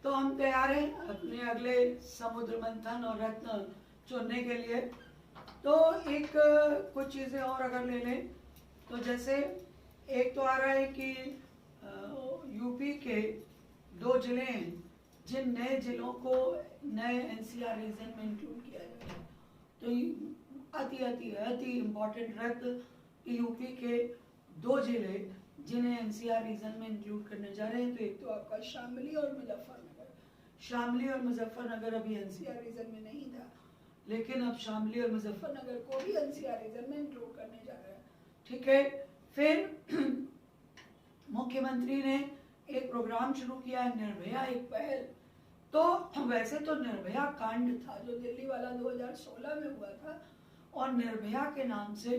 तो हम तैयार हैं अपने अगले समुद्र मंथन और रत्न चुनने के लिए। तो एक कुछ चीज़ें और अगर ले लें तो जैसे एक तो आ रहा है कि यूपी के 2 जिले हैं जिन नए जिलों को नए एनसीआर रीजन में इंक्लूड किया गया है। तो अति अति अति इम्पोर्टेंट रत्न यूपी के 2 जिले जिन्हें एनसीआर रीजन में इंक्लूड करने जा रहे हैं। तो एक तो आपका शामली और मुजफ्फरनगर। शामली और मुजफ्फरनगर अभी एनसीआर रीजन में नहीं था, लेकिन अब शामली और मुजफ्फरनगर को भी एनसीआर रीजन में इंक्लूड करने जा रहे हैं। ठीक है। फिर मुख्यमंत्री ने एक प्रोग्राम शुरू किया है, निर्भया एक पहल। तो वैसे तो निर्भया कांड था जो दिल्ली वाला 2016 में हुआ था, और निर्भया के नाम से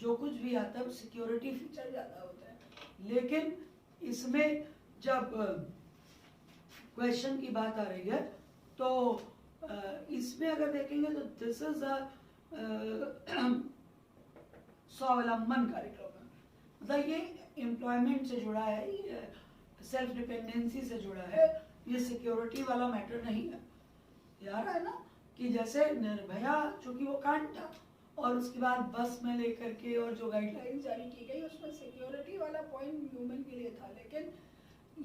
जो कुछ भी आता है सिक्योरिटी फीचर ज्यादा होता है। लेकिन इसमें जब क्वेश्चन की बात आ रही है तो इसमें अगर देखेंगे तो दिस इज अ स्वावलंबन कार्यक्रम है। मतलब ये एम्प्लॉयमेंट से जुड़ा है, सेल्फ डिपेंडेंसी से जुड़ा है, ये सिक्योरिटी वाला मैटर नहीं है। यार है ना कि जैसे निर्भया चूंकि वो कांड था और उसके बाद बस में लेकर के और जो गाइडलाइन जारी की गई उसमें सिक्योरिटी वाला पॉइंट ह्यूमन के लिए था। लेकिन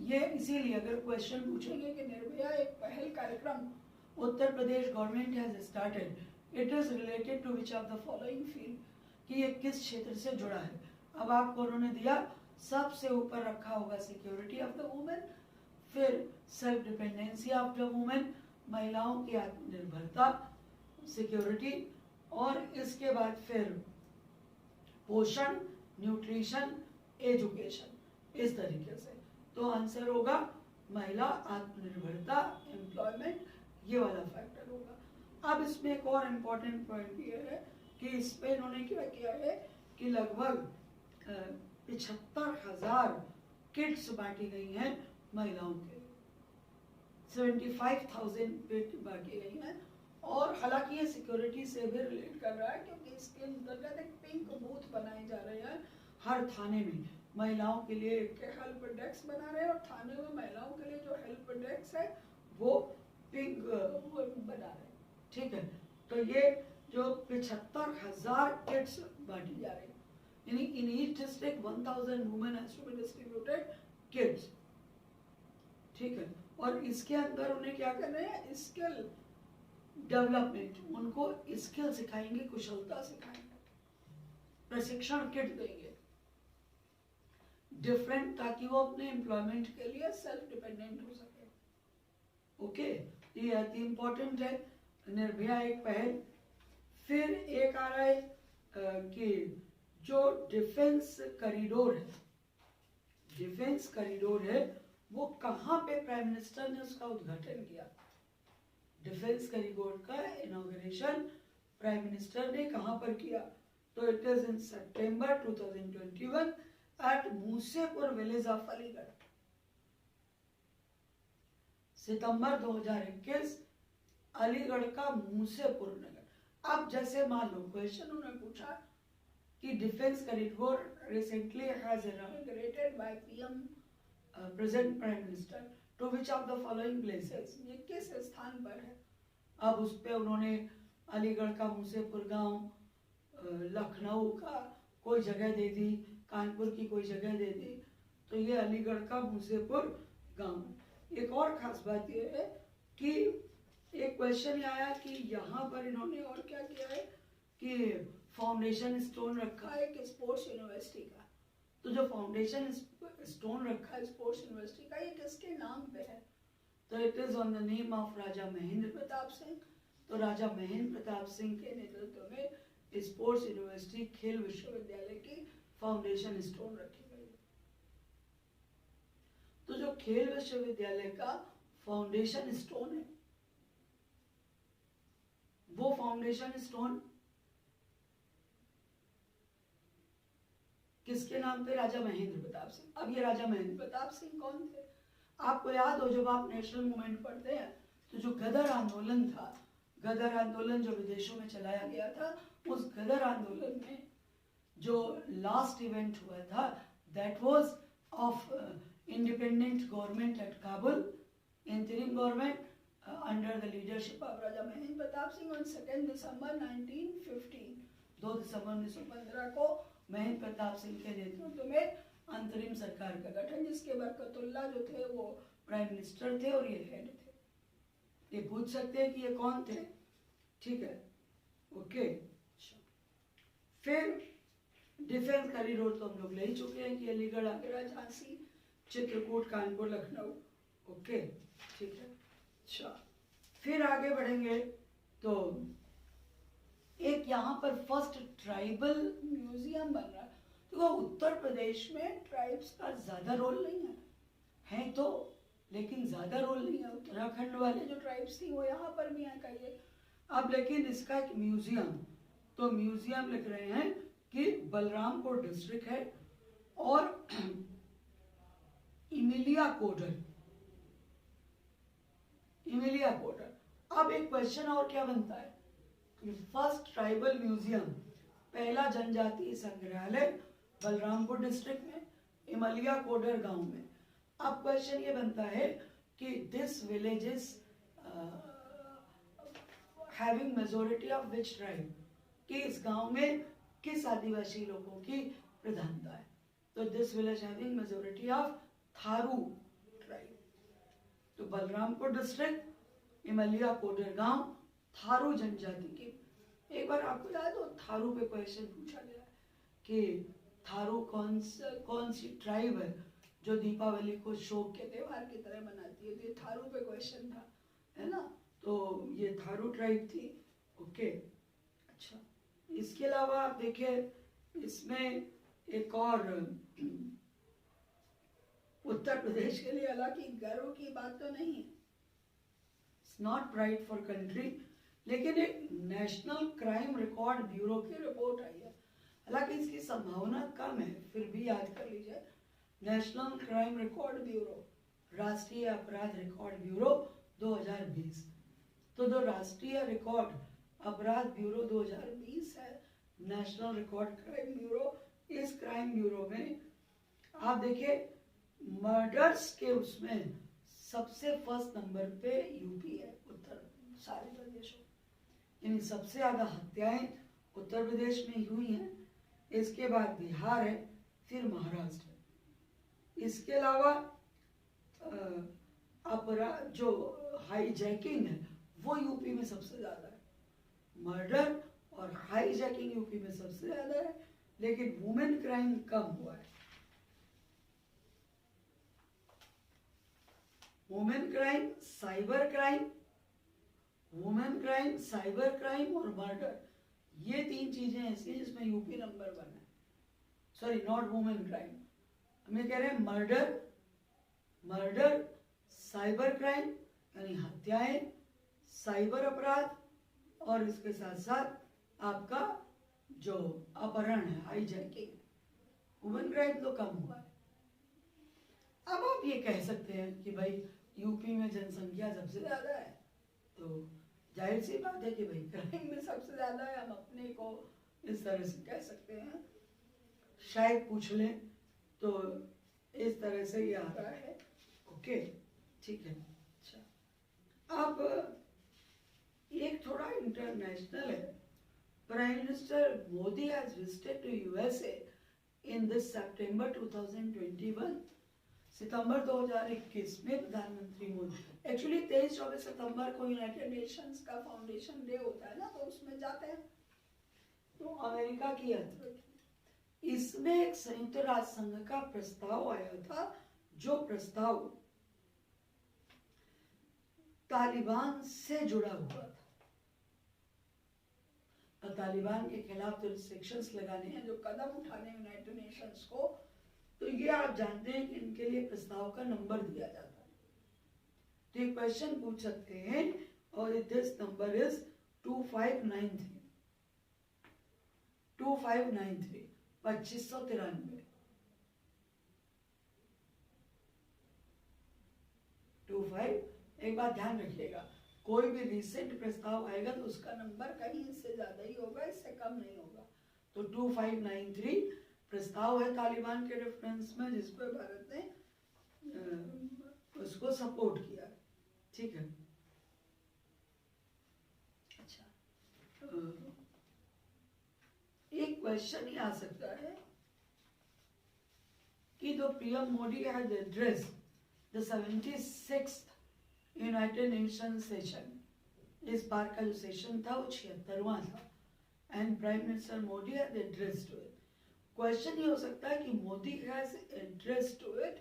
ये इसीलिए अगर क्वेश्चन पूछेंगे कि निर्भया एक पहल कार्यक्रम Uttar Pradesh government has started, it is related to which of the following field, कि ये किस क्षेत्र से जुड़ा है। अब आपको उन्होंने दिया सबसे ऊपर रखा होगा सिक्योरिटी ऑफ द वुमेन, फिर self dependency of the women, महिलाओं की आत्मनिर्भरता, सिक्योरिटी, और इसके बाद फिर पोषण, न्यूट्रिशन, एजुकेशन, इस तरीके से। तो आंसर होगा महिला आत्मनिर्भरता, एम्प्लॉयमेंट, ये वाला फैक्टर होगा। अब इसमें एक और इम्पोर्टेंट पॉइंट ये है कि इस पे इन्होंने क्या किया है कि लगभग 75,000 किट्स बांटी गई हैं महिलाओं के, 75,000 किट बांटी गई हैं। और हालांकि ये सिक्योरिटी से भी रिलेट कर रहा है क्योंकि इसके अंतर्गत एक पिंक बूथ बनाए जा रहे हैं हर थाने में। महिलाओं के लिए एक हेल्प डेस्क बना रहे हैं और थाने में महिलाओं के लिए जो हेल्प डेस्क है वो पिंक बना रहे हैं। ठीक है। तो ये जो 75,000 किट्स बांटी जा रही है, यानी in each district 1,000 women has to be distributed kits. ठीक है। और इसके अंदर उन्हें क्या करना है, स्किल डेवलपमेंट, उनको स्किल सिखाएंगे, कुशलता सिखाएंगे, प्रशिक्षण किट देंगे डिफरेंट, ताकि वो अपने एम्प्लॉयमेंट के लिए सेल्फ डिपेंडेंट हो सके। ओके, ये अति इंपॉर्टेंट है, निर्भया एक पहल। फिर एक आ रहा है कि जो डिफेंस कॉरिडोर है, डिफेंस कॉरिडोर है वो कहाँ पे प्राइम मिनिस्टर ने उसका उद्घाटन किया। डिफेंस कॉरिडोर का इनॉग्रेशन प्राइम मिनिस्टर ने कहां पर किया, तो it is in September 2021 at Musepur village of Aligarh. सितंबर 2021 अलीगढ़ का मूसेपुर नगर। अब जैसे मान लो क्वेश्चन उन्होंने पूछा कि defence corridor recently has inaugurated by PM present prime minister to which of the following places, ये किस स्थान पर है। अब उस पे उन्होंने अलीगढ़ का मूसेपुर गांव, लखनऊ का कोई जगह दे दी, कानपुर की कोई जगह दे दी, तो ये अलीगढ़ का मूसेपुर गांव। एक और खास बात ये है कि एक क्वेश्चन आया कि यहाँ पर इन्होंने और क्या किया है कि फाउंडेशन स्टोन रखा है कि स्पोर्ट्स यूनिवर्सिटी का। तो जो फाउंडेशन स्टोन रखा है स्पोर्ट्स यूनिवर्सिटी का, ये किसके नाम पे है, तो it is on the name of Raja Mahendra Pratap Singh. तो राजा महेंद्र प्रताप सिंह के नेतृत्व में स्पोर्ट्स यूनिवर्सिटी खेल विश्वविद्यालय की फाउंडेशन स्टोन रखी गई। तो जो खेल विश्वविद्यालय का फाउंडेशन स्टोन है वो फाउंडेशन स्टोन किसके नाम पे, राजा महेंद्र प्रताप सिंह। अब ये राजा महेंद्र प्रताप सिंह कौन थे, आपको याद हो जब आप नेशनल मूवमेंट पढ़ते हैं तो जो गदर आंदोलन था, गदर आंदोलन जो विदेशों में चलाया गया था, उस गदर आंदोलन में जो लास्ट इवेंट हुआ था that was of independent government at Kabul Interim government under the leadership of Raja Mahendra Pratap Singh on 2 December 1915, 2 दिसंबर 1915 को महेंद्र प्रताप सिंह के नेतृत्व में अंतरिम सरकार का गठन, जिसके बरकतुल्ला जो थे वो प्राइम मिनिस्टर थे और ये हेड थे। ये पूछ सकते हैं कि ये कौन थे, ठीक है, ओके। फिर डिफेंस कॉरिडोर तो हम लोग ले ही चुके हैं कि अलीगढ़, आगरा, झांसी, चित्रकूट, कानपुर, लखनऊ, ओके, ठीक है। अच्छा, फिर आगे बढ़ेंगे तो एक यहाँ पर फर्स्ट ट्राइबल म्यूजियम बन रहा है। तो उत्तर प्रदेश में ट्राइब्स का ज्यादा रोल नहीं है तो, लेकिन ज्यादा रोल नहीं है। उत्तराखंड वाले जो ट्राइब्स थी वो यहाँ पर भी है कहिए। अब लेकिन इसका एक म्यूजियम, तो म्यूजियम लिख रहे हैं कि बलरामपुर डिस्ट्रिक्ट है और इमिलिया कोडर, इमिलिया कोडर। अब एक क्वेश्चन और क्या बनता है कि फर्स्ट ट्राइबल म्यूजियम, पहला जनजातीय संग्रहालय बलरामपुर डिस्ट्रिक्ट में, इमलिया कोडर गांव में। अब क्वेश्चन ये बनता है कि this village is having majority of which tribe, कि इस गांव में किस आदिवासी लोगों की प्रधानता है। तो this village having majority of Tharu tribe. तो बलरामपुर डिस्ट्रिक्ट, इमलिया कोडर गांव, थारू जनजाति की। एक बार आपको याद हो थारू पे क्वेश्चन पूछा गया है कि थारू कौन सी ट्राइब है जो दीपावली को शोक के त्योहार की तरह मनाती है। तो ये थारू पे क्वेश्चन था, है ना, तो ये थारू ट्राइब थी, ओके। अच्छा, इसके अलावा आप देखिए इसमें एक और उत्तर प्रदेश के लिए हालांकि गर्व की बात तो नहीं है, it's not pride for country, लेकिन एक नेशनल क्राइम रिकॉर्ड ब्यूरो की रिपोर्ट आई है। हालांकि इसकी संभावना कम है, फिर भी याद कर लीजिए, नेशनल क्राइम रिकॉर्ड ब्यूरो, राष्ट्रीय अपराध रिकॉर्ड ब्यूरो 2020। तो जो राष्ट्रीय रिकॉर्ड अपराध ब्यूरो 2020 है, नेशनल रिकॉर्ड क्राइम ब्यूरो, इस क्राइम ब्यूरो में आप देखिए मर्डर्स के उसमें सबसे फर्स्ट नंबर पे यूपी है, उत्तर सारे प्रदेशों, यानी सबसे ज्यादा हत्याएं उत्तर प्रदेश में हुई हैं। इसके बाद बिहार है, फिर महाराष्ट्र है। इसके अलावा अपराध जो हाईजैकिंग है वो यूपी में सबसे ज्यादा है, मर्डर और हाईजैकिंग यूपी में सबसे ज्यादा है, लेकिन वुमेन क्राइम कम हुआ है। Women crime, cyber crime, women crime, cyber crime और मर्डर, ये तीन चीजें ऐसी हैं जिसमें यूपी नंबर 1 है। सॉरी, नॉट वुमेन क्राइम, हमें कह रहे हैं मर्डर, साइबर क्राइम यानी हत्याएं, साइबर अपराध, और इसके साथ साथ आपका जो अपहरण है, हाईजैकिंग। वुमेन क्राइम तो कम हुआ है। अब आप ये कह सकते हैं कि भाई यूपी में जनसंख्या सबसे ज्यादा है, तो जाहिर सी बात है कि भाई क्राइम में सबसे ज्यादा है, हम अपने को इस तरह से कह सकते हैं। शायद पूछ लें तो इस तरह से ये आ रहा है, ओके, ठीक है। अच्छा, अब एक थोड़ा इंटरनेशनल है। Prime minister Modi has visited to USA in this September 2021। सितंबर 2021 में प्रधानमंत्री मोदी, एक्चुअली 23-24 सितंबर को यूनाइटेड नेशंस का फाउंडेशन डे होता है ना, तो उसमें जाते हैं। तो अमेरिका की यात्रा, इसमें एक संयुक्त राष्ट्र संघ का प्रस्ताव आया था, जो प्रस्ताव तालिबान से जुड़ा हुआ था। और तालिबान के खिलाफ जो रिस्ट्रिक्शंस लगाने हैं, जो कदम उठाने यूनाइटेड नेशंस को, तो ये आप जानते हैं कि इनके लिए प्रस्ताव का नंबर दिया जाता है। तो ये क्वेश्चन पूछ सकते हैं, और दिस नंबर इज 2593 2593 2593 25। एक बात ध्यान रखिएगा, कोई भी रिसेंट प्रस्ताव आएगा तो उसका नंबर कहीं इससे ज्यादा ही होगा, इससे कम नहीं होगा। तो 2593 प्रस्ताव है तालिबान के रेफरेंस में, जिस पर भारत ने उसको सपोर्ट किया। ठीक है। अच्छा, एक क्वेश्चन ही आ सकता है कि the PM Modi had addressed the 76th United Nation session, इस बार का जो सेशन था वो 76वां था, and prime minister Modi had addressed to it. Question ये हो सकता है कि Modi has addressed to it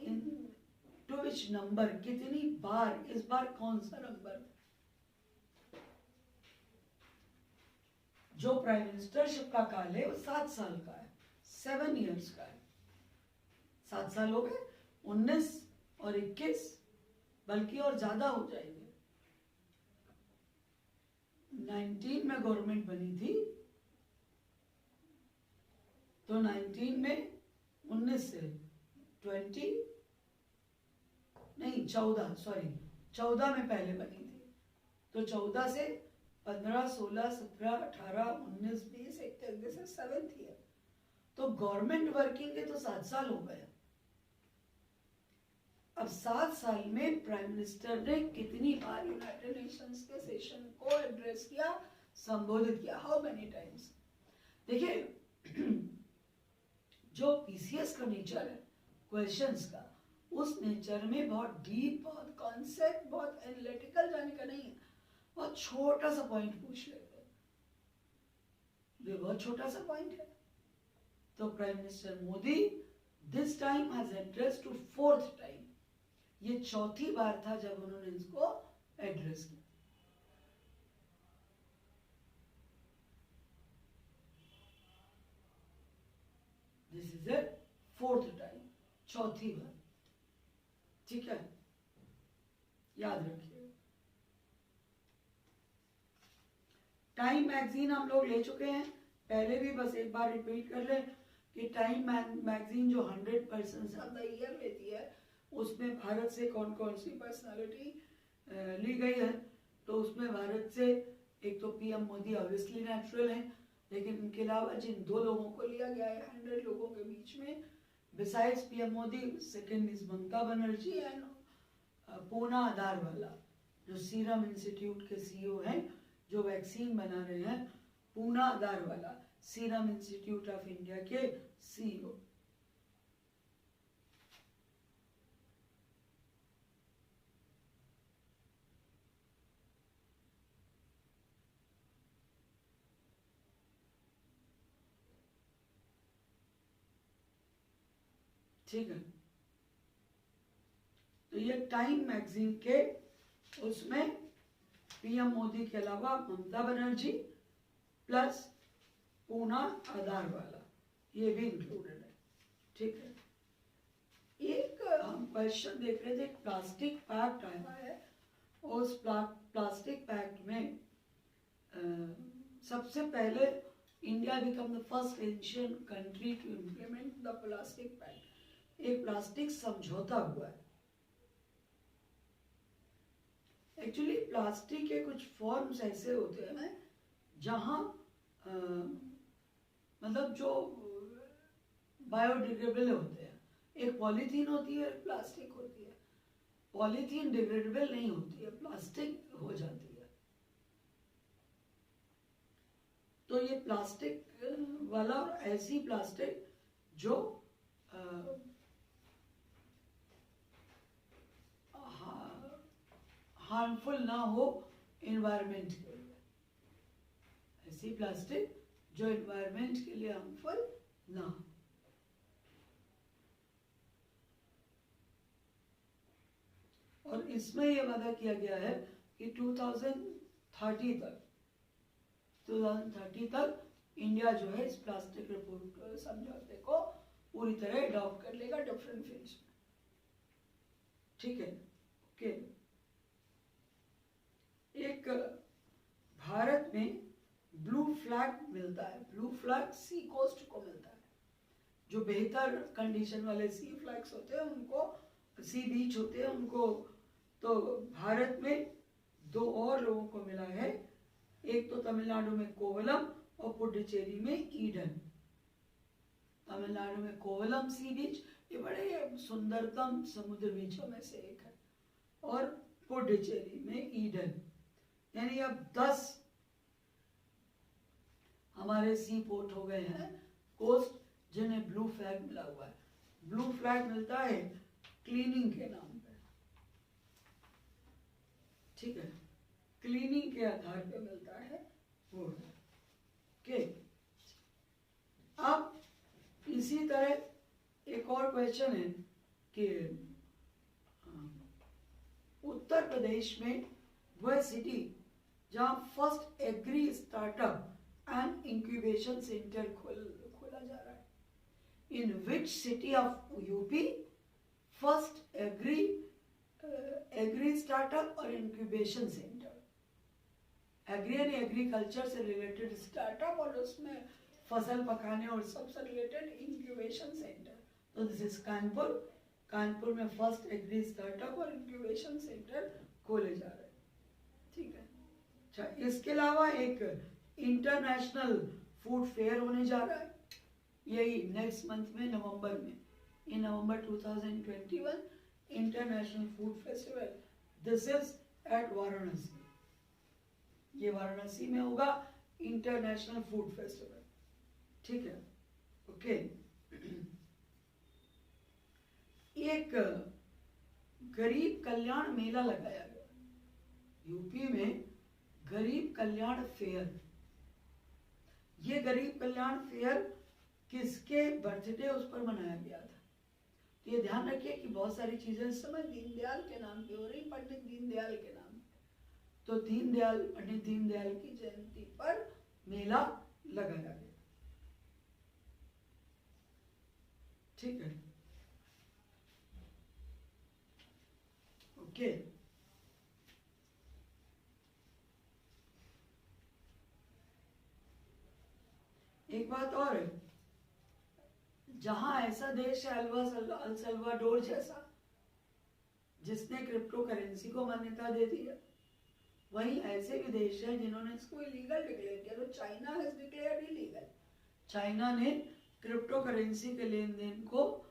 in to which number, कितनी बार, इस बार कौन सा नंबर। जो प्राइम मिनिस्टरशिप का काल है वो 7 साल का है, 7 years का है। 7 साल हो गए, 19 और 21, बल्कि और ज्यादा हो जाएंगे। 19 में गवर्नमेंट बनी थी, तो 19 में 19 से 20 नहीं 14, सॉरी 14 में पहले बनी थी, तो 14 से 15, 16, 17, 18, 19, 20, 21 से 7th ईयर, तो गवर्नमेंट वर्किंग के तो 7 साल हो गए। अब 7 साल में प्राइम मिनिस्टर ने कितनी बार यूनाइटेड नेशंस के सेशन को एड्रेस किया, संबोधित किया, हाउ मेनी टाइम्स। देखिए जो पीसीएस का नेचर है क्वेश्चंस का, उस नेचर में बहुत डीप, बहुत कॉन्सेप्ट, बहुत एनालिटिकल जाने का नहीं है, बहुत छोटा सा पॉइंट पूछ लेते हैं, ये बहुत छोटा सा पॉइंट है। तो prime minister Modi this time has address to 4th time, ये 4थी बार था जब उन्होंने इसको एड्रेस किया। This is a 4th time, 4थी बार, ठीक है, याद रखिए। टाइम मैगजीन हम लोग ले चुके हैं पहले भी, बस एक बार रिपीट कर ले कि टाइम मैगजीन जो 100% ऑफ द ईयर लेती है, उसमें भारत से कौन कौन सी पर्सनालिटी ली गई है। तो उसमें भारत से एक तो पीएम मोदी ऑब्वियसली नेचुरल है, लेकिन इनके अलावा जिन 2 लोगों को लिया गया है 100 लोगों के बीच में, besides PM Modi, second is Mamata Banerjee and Poona Adharwala, जो सीरम इंस्टीट्यूट के सीईओ हैं, जो वैक्सीन बना रहे हैं, Poona Adharwala, serum institute of India के सीईओ। ठीक है, तो ये टाइम मैगजीन के उसमें पीएम मोदी के अलावा ममता बनर्जी प्लस पूना आधारवाला, ये भी इंक्लूडेड है। ठीक है, एक हम क्वेश्चन देख रहे थे, एक प्लास्टिक पैक्ट आया है, उस प्लास्टिक पैक्ट में सबसे पहले India become the first Asian country to implement the plastic pact. एक प्लास्टिक समझौता हुआ है। एक्चुअली प्लास्टिक के कुछ फॉर्म्स ऐसे होते हैं जहां मतलब जो बायोडिग्रेडेबल होते हैं। एक पॉलीथीन होती है, एक प्लास्टिक होती है। पॉलीथीन डिग्रेडेबल नहीं होती है, प्लास्टिक हो जाती है। तो ये प्लास्टिक वाला, ऐसी प्लास्टिक जो हार्मफुल ना हो एनवायरनमेंट के लिए, ऐसी प्लास्टिक जो एनवायरनमेंट के लिए हार्मफुल ना हो। और इसमें यह वादा किया गया है कि 2030 तक इंडिया जो है इस प्लास्टिक रिपोर्ट समझौते को पूरी तरह अडॉप्ट कर लेगा डिफरेंट फील्ड्स में। ठीक है, ओके। एक भारत में ब्लू फ्लैग मिलता है, ब्लू फ्लैग सी कोस्ट को मिलता है। जो बेहतर कंडीशन वाले सी फ्लैग्स होते हैं उनको, सी बीच होते हैं उनको, तो भारत में 2 और लोगों को मिला है। एक तो तमिलनाडु में कोवलम और पुडुचेरी में ईडन। तमिलनाडु में कोवलम सी बीच, ये बड़े सुंदरतम समुद्र बीचों में से एक है। और पुडुचेरी में ईडन। यानी अब 10 हमारे सी पोर्ट हो गए हैं कोस्ट जिन्हें ब्लू फ्लैग मिला हुआ है। ब्लू फ्लैग मिलता है क्लीनिंग के नाम पे, ठीक है, क्लीनिंग के आधार पे मिलता है वो। ओके, अब इसी तरह एक और क्वेश्चन है कि उत्तर प्रदेश में वह सिटी जहां first agri startup and incubation centre खोला जा रहा है। In which city of UP first agri startup और इंक्यूबेशन सेंटर, एग्री यानी एग्रीकल्चर से रिलेटेड स्टार्टअप और उसमें फसल पकाने और सबसे रिलेटेड इंक्यूबेशन सेंटर। तो दिस इज कानपुर। कानपुर में फर्स्ट एग्री स्टार्टअप और इंक्यूबेशन सेंटर खोले जा रहे हैं, ठीक है। अच्छा, इसके अलावा एक इंटरनेशनल फूड फेयर होने जा रहा है, यही नेक्स्ट मंथ में, नवंबर में, in November 2021 international food festival. This is at Varanasi, ये वाराणसी में होगा इंटरनेशनल फूड फेस्टिवल, ठीक है। ओके, एक गरीब कल्याण मेला लगाया गया यूपी में, गरीब कल्याण फेयर। ये गरीब कल्याण फेयर किसके बर्थडे उस पर मनाया गया था। तो ये ध्यान रखिए कि बहुत सारी चीजें इस समय दीनदयाल के नाम पे हो रही, पंडित दीनदयाल के नाम पे। तो दीनदयाल, पंडित दीनदयाल की जयंती पर मेला लगाया गया, ठीक है। ओके, एक बात और है, जहां ऐसा देश है अल सल्वाडोर जैसा जिसने क्रिप्टो करेंसी को मान्यता दे दी है, वहीं ऐसे भी देश हैं जिन्होंने इसको इलीगल डिक्लेयर किया। तो China has declared illegal, China ने क्रिप्टो करेंसी के लेन देन को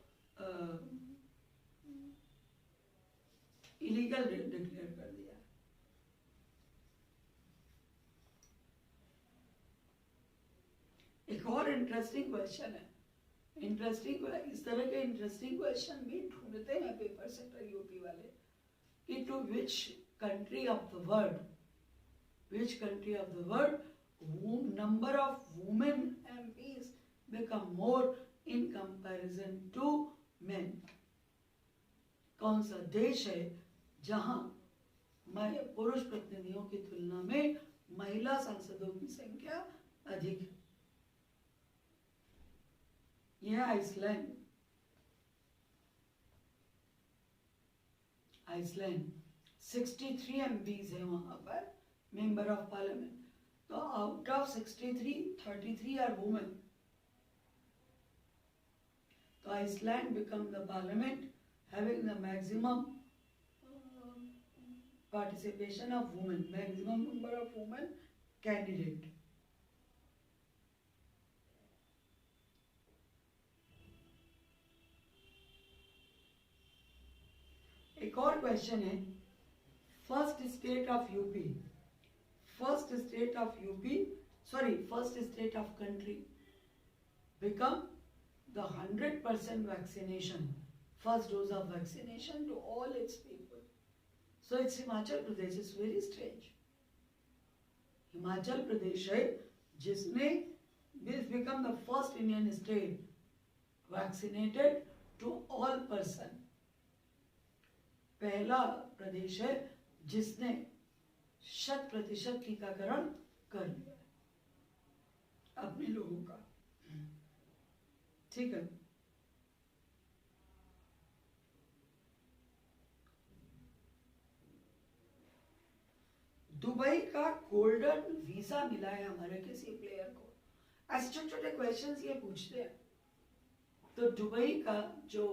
इलीगल डिक्लेयर कर दिया। एक और इंटरेस्टिंग क्वेश्चन है, इंटरेस्टिंग, इस तरह के इंटरेस्टिंग क्वेश्चन भी ढूंढते हैं पेपर सेक्टर यूपी वाले कि to which country of the world, which country of the world number of women MPs become more in comparison to men। कौन सा देश है जहां पुरुष प्रतिनिधियों की तुलना में महिला सांसदों की संख्या अधिक है। यह आइसलैंड, आइसलैंड 63 MPs है वहां पर, मेंबर ऑफ पार्लियामेंट। तो आउट ऑफ 63, 33 आर वुमेन। तो Iceland become the parliament having the maximum participation of women, maximum number of women candidate. एक और क्वेश्चन है, first state of UP, first state of UP, sorry first state of country become the 100% vaccination, first dose of vaccination to all its people. So it's Himachal Pradesh. It's very strange, Himachal Pradesh है जिसने become the first Indian state vaccinated to all person, पहला प्रदेश है जिसने 100% टीकाकरण कर लिया अपने लोगों का, ठीक है। दुबई का गोल्डन वीजा मिला है हमारे किसी प्लेयर को, ऐसे छोटे छोटे क्वेश्चंस ये पूछते हैं। तो दुबई का जो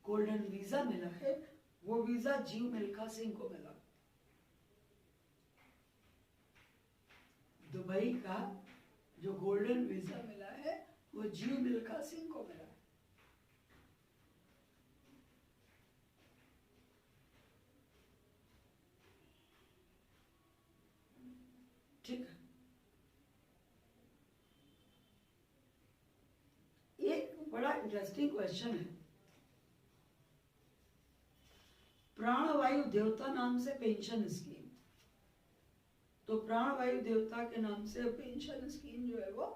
गोल्डन वीजा मिला है वो वीजा जीव मिल्खा सिंह को मिला। दुबई का जो गोल्डन वीजा मिला है वो जीव मिल्खा सिंह को मिला। इंटरेस्टिंग क्वेश्चन है। प्राणवायु देवता नाम से पेंशन स्कीम, तो प्राणवायु देवता के नाम से पेंशन स्कीम जो है वो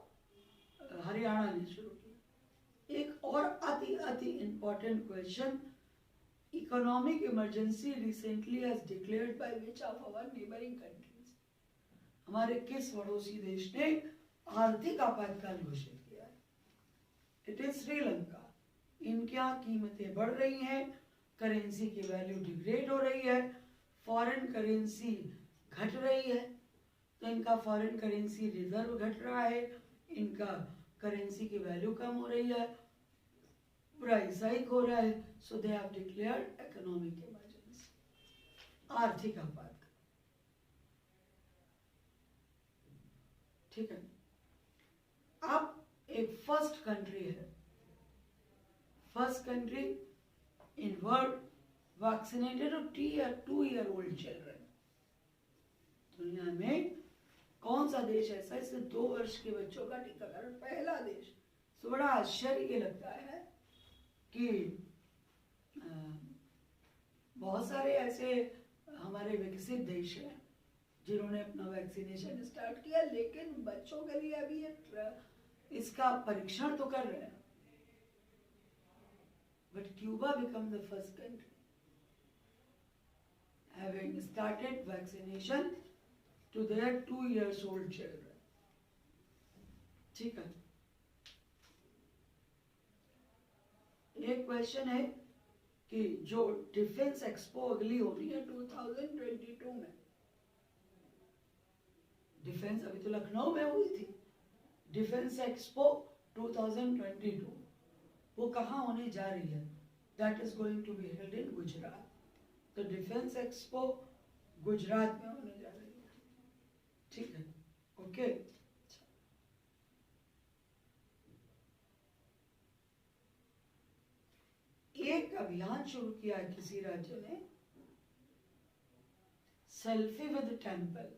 हरियाणा ने शुरू की। एक और अति अति important question, economic emergency recently has declared by which of our neighbouring countries, हमारे किस पड़ोसी देश ने आर्थिक आपातकाल घोषित किया है? It is Sri Lanka. इनके यहाँ कीमतें बढ़ रही हैं, करेंसी की वैल्यू डिग्रेड हो रही है, फॉरेन करेंसी घट रही है, तो इनका फॉरेन करेंसी रिजर्व घट रहा है, इनका करेंसी की वैल्यू कम हो रही है, प्राइस हाइक हो रहा है, so they have declared economic emergency, आर्थिक आपातकाल। ठीक है, अब एक फर्स्ट कंट्री है, first country in world vaccinated 2-year-old children. दुनिया में कौन सा देश ऐसा है इससे 2 वर्ष के बच्चों का टीकाकरण, पहला देश। तो बड़ा आश्चर्य ये लगता है कि बहुत सारे ऐसे हमारे विकसित देश हैं जिन्होंने अपना वैक्सीनेशन स्टार्ट किया, लेकिन बच्चों के लिए अभी ये इसका परीक्षण तो कर रहे हैं। But Cuba became the first country having started vaccination to their 2-year-old children. ठीक है, एक क्वेश्चन है कि जो डिफेंस एक्सपो अगली हो रही है 2022 में, डिफेंस अभी तो लखनऊ में हुई थी, डिफेंस एक्सपो 2022 वो कहाँ होने जा रही है? That is going to be held in Gujarat. तो डिफेंस एक्सपो गुजरात में होने जा रही है। ठीक है, ओके। एक अभियान शुरू किया है किसी राज्य ने, सेल्फी विद टेम्पल।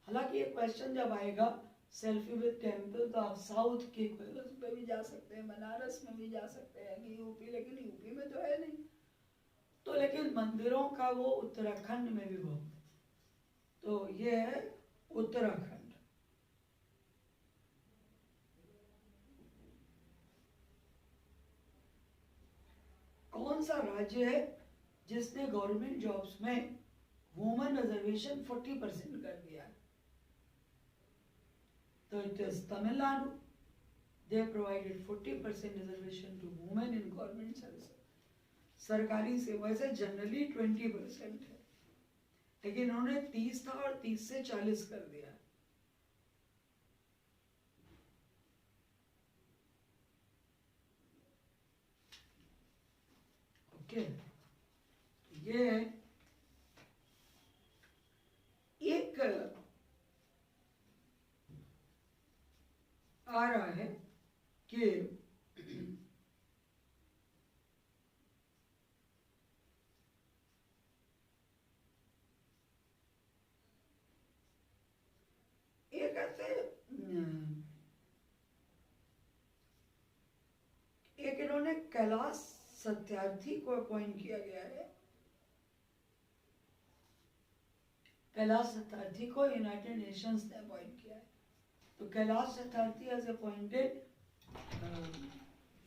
हालांकि ये क्वेश्चन जब आएगा सेल्फी विद टेम्पल, तो आप साउथ के पे भी जा सकते हैं, बनारस में भी जा सकते हैं कि यूपी, लेकिन यूपी में तो है नहीं, तो लेकिन मंदिरों का वो उत्तराखंड में भी बहुत, तो ये है उत्तराखंड। कौन सा राज्य है जिसने गवर्नमेंट जॉब्स में वुमेन रिजर्वेशन 40% कर दिया है? तो it is Tamil Nadu. They provided 40% reservation to women in government service. सरकारी सेवा से जनरली 20% है, लेकिन उन्होंने 30 था और 30 से 40 कर दिया। ओके, ये एक आ रहा है कि एक ऐसे एक इन्होंने कैलाश सत्यार्थी को अपॉइंट किया गया है। कैलाश सत्यार्थी को यूनाइटेड नेशंस ने अपॉइंट किया है। तो Kailash Satyarthi as appointed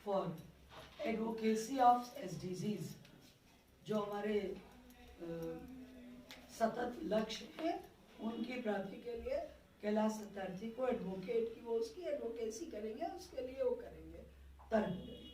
for advocacy of SDGs, जो हमारे सतत लक्ष्य है उनकी प्राप्ति के लिए कैलाश सत्यार्थी को एडवोकेट की, वो उसकी एडवोकेसी करेंगे, उसके लिए वो करेंगे, तर्क देंगे।